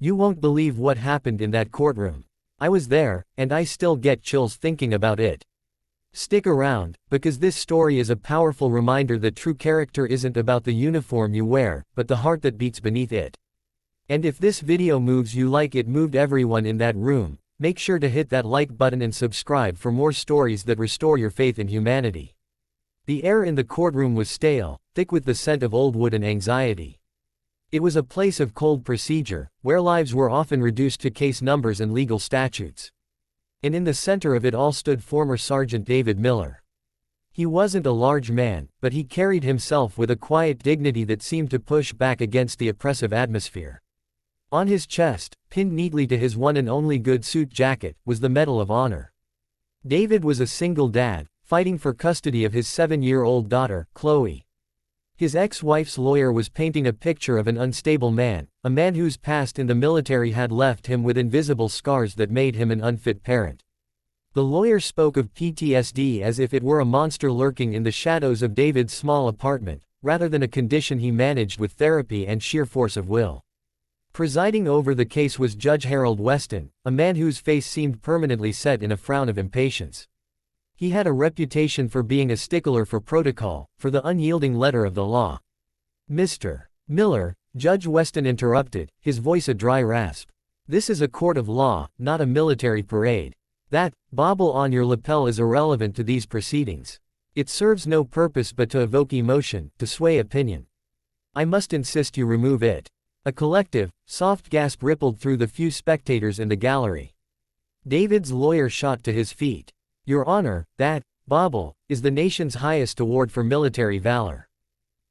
You won't believe what happened in that courtroom. I was there, and I still get chills thinking about it. Stick around, because this story is a powerful reminder that true character isn't about the uniform you wear, but the heart that beats beneath it. And if this video moves you like it moved everyone in that room, make sure to hit that like button and subscribe for more stories that restore your faith in humanity. The air in the courtroom was stale, thick with the scent of old wood and anxiety. It was a place of cold procedure, where lives were often reduced to case numbers and legal statutes. And in the center of it all stood former Sergeant David Miller. He wasn't a large man, but he carried himself with a quiet dignity that seemed to push back against the oppressive atmosphere. On his chest, pinned neatly to his one and only good suit jacket, was the Medal of Honor. David was a single dad, fighting for custody of his 7-year-old daughter, Chloe. His ex-wife's lawyer was painting a picture of an unstable man, a man whose past in the military had left him with invisible scars that made him an unfit parent. The lawyer spoke of PTSD as if it were a monster lurking in the shadows of David's small apartment, rather than a condition he managed with therapy and sheer force of will. Presiding over the case was Judge Harold Weston, a man whose face seemed permanently set in a frown of impatience. He had a reputation for being a stickler for protocol, for the unyielding letter of the law. Mr. Miller, Judge Weston interrupted, his voice a dry rasp. This is a court of law, not a military parade. That bauble on your lapel is irrelevant to these proceedings. It serves no purpose but to evoke emotion, to sway opinion. I must insist you remove it. A collective, soft gasp rippled through the few spectators in the gallery. David's lawyer shot to his feet. Your Honor, that bauble is the nation's highest award for military valor.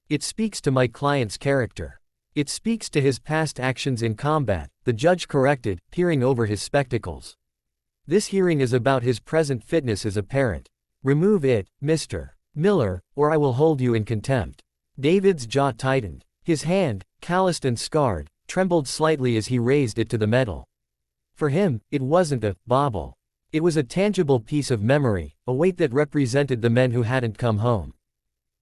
It speaks to my client's character. It speaks to his past actions in combat, the judge corrected, peering over his spectacles. This hearing is about his present fitness as a parent. Remove it, Mr. Miller, or I will hold you in contempt. David's jaw tightened. His hand, calloused and scarred, trembled slightly as he raised it to the metal. For him, it wasn't a bauble. It was a tangible piece of memory, a weight that represented the men who hadn't come home.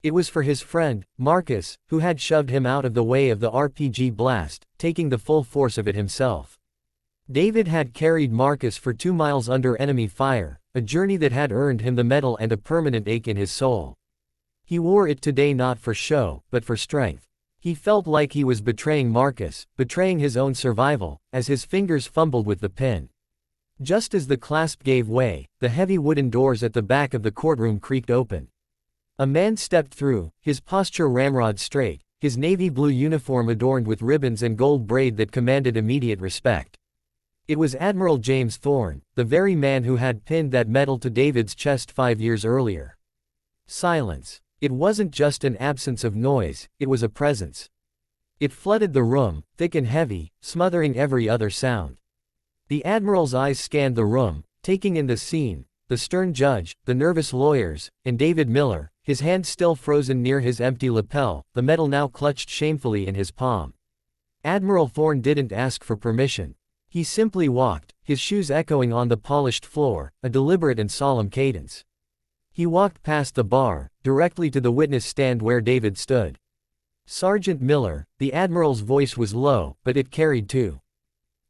It was for his friend, Marcus, who had shoved him out of the way of the RPG blast, taking the full force of it himself. David had carried Marcus for 2 miles under enemy fire, a journey that had earned him the medal and a permanent ache in his soul. He wore it today not for show, but for strength. He felt like he was betraying Marcus, betraying his own survival, as his fingers fumbled with the pin. Just as the clasp gave way, the heavy wooden doors at the back of the courtroom creaked open. A man stepped through, his posture ramrod straight, his navy blue uniform adorned with ribbons and gold braid that commanded immediate respect. It was Admiral James Thorne, the very man who had pinned that medal to David's chest 5 years earlier. Silence. It wasn't just an absence of noise, it was a presence. It flooded the room, thick and heavy, smothering every other sound. The Admiral's eyes scanned the room, taking in the scene, the stern judge, the nervous lawyers, and David Miller, his hand still frozen near his empty lapel, the medal now clutched shamefully in his palm. Admiral Thorne didn't ask for permission. He simply walked, his shoes echoing on the polished floor, a deliberate and solemn cadence. He walked past the bar, directly to the witness stand where David stood. Sergeant Miller, the Admiral's voice was low, but it carried too.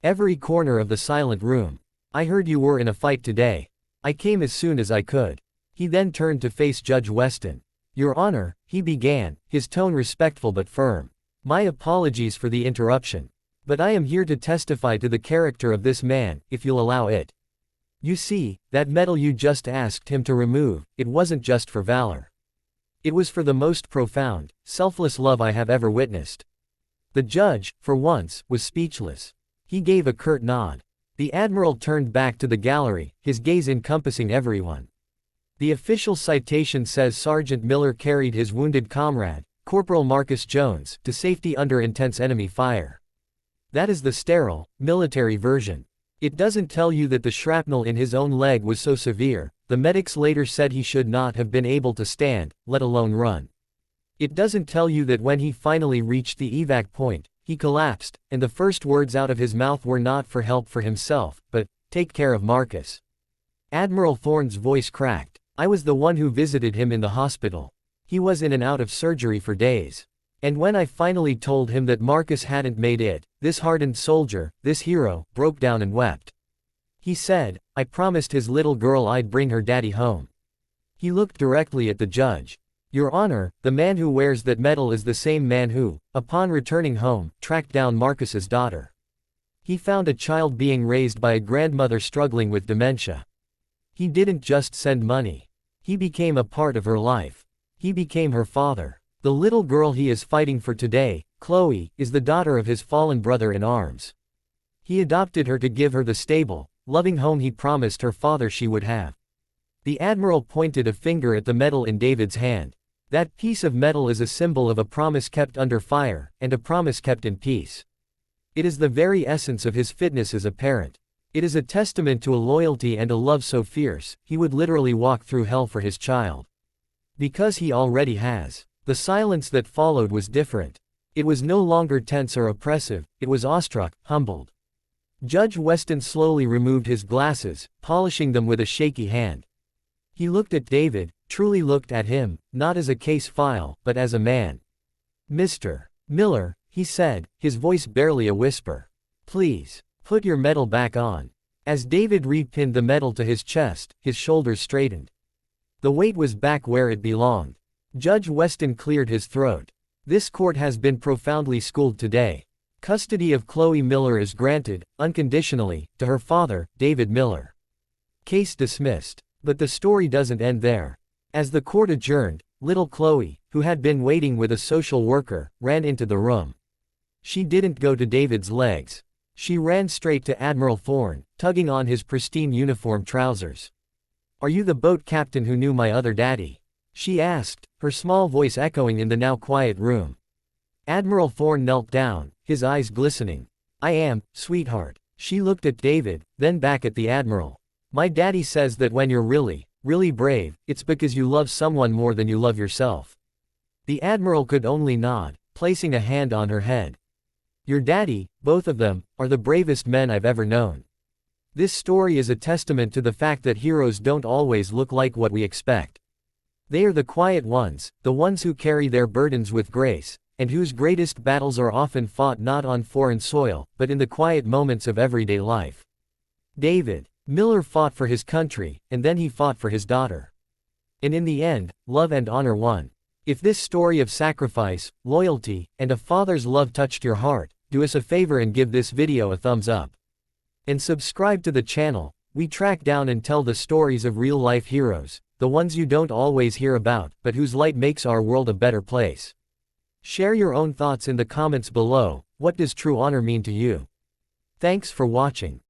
Every corner of the silent room. I heard you were in a fight today. I came as soon as I could. He then turned to face Judge Weston. Your Honor, he began, his tone respectful but firm. My apologies for the interruption. But I am here to testify to the character of this man, if you'll allow it. You see, that medal you just asked him to remove, it wasn't just for valor. It was for the most profound, selfless love I have ever witnessed. The judge, for once, was speechless. He gave a curt nod. The Admiral turned back to the gallery, his gaze encompassing everyone. The official citation says Sergeant Miller carried his wounded comrade, Corporal Marcus Jones, to safety under intense enemy fire. That is the sterile, military version. It doesn't tell you that the shrapnel in his own leg was so severe, the medics later said he should not have been able to stand, let alone run. It doesn't tell you that when he finally reached the evac point, he collapsed, and the first words out of his mouth were not for help for himself, but, take care of Marcus. Admiral Thorne's voice cracked. I was the one who visited him in the hospital. He was in and out of surgery for days. And when I finally told him that Marcus hadn't made it, this hardened soldier, this hero, broke down and wept. He said, I promised his little girl I'd bring her daddy home. He looked directly at the judge. Your Honor, the man who wears that medal is the same man who, upon returning home, tracked down Marcus's daughter. He found a child being raised by a grandmother struggling with dementia. He didn't just send money. He became a part of her life. He became her father. The little girl he is fighting for today, Chloe, is the daughter of his fallen brother in arms. He adopted her to give her the stable, loving home he promised her father she would have. The Admiral pointed a finger at the medal in David's hand. That piece of metal is a symbol of a promise kept under fire, and a promise kept in peace. It is the very essence of his fitness as a parent. It is a testament to a loyalty and a love so fierce, he would literally walk through hell for his child. Because he already has. The silence that followed was different. It was no longer tense or oppressive, it was awestruck, humbled. Judge Weston slowly removed his glasses, polishing them with a shaky hand. He looked at David, truly looked at him, not as a case file, but as a man. Mr. Miller, he said, his voice barely a whisper. Please, put your medal back on. As David repinned the medal to his chest, his shoulders straightened. The weight was back where it belonged. Judge Weston cleared his throat. This court has been profoundly schooled today. Custody of Chloe Miller is granted, unconditionally, to her father, David Miller. Case dismissed. But the story doesn't end there. As the court adjourned, little Chloe, who had been waiting with a social worker, ran into the room. She didn't go to David's legs. She ran straight to Admiral Thorne, tugging on his pristine uniform trousers. Are you the boat captain who knew my other daddy? She asked, her small voice echoing in the now quiet room. Admiral Thorne knelt down, his eyes glistening. I am, sweetheart. She looked at David, then back at the Admiral. My daddy says that when you're really, really brave, it's because you love someone more than you love yourself. The Admiral could only nod, placing a hand on her head. Your daddy, both of them, are the bravest men I've ever known. This story is a testament to the fact that heroes don't always look like what we expect. They are the quiet ones, the ones who carry their burdens with grace, and whose greatest battles are often fought not on foreign soil, but in the quiet moments of everyday life. David Miller fought for his country, and then he fought for his daughter. And in the end, love and honor won. If this story of sacrifice, loyalty, and a father's love touched your heart, do us a favor and give this video a thumbs up. And subscribe to the channel. We track down and tell the stories of real-life heroes, the ones you don't always hear about, but whose light makes our world a better place. Share your own thoughts in the comments below. What does true honor mean to you? Thanks for watching.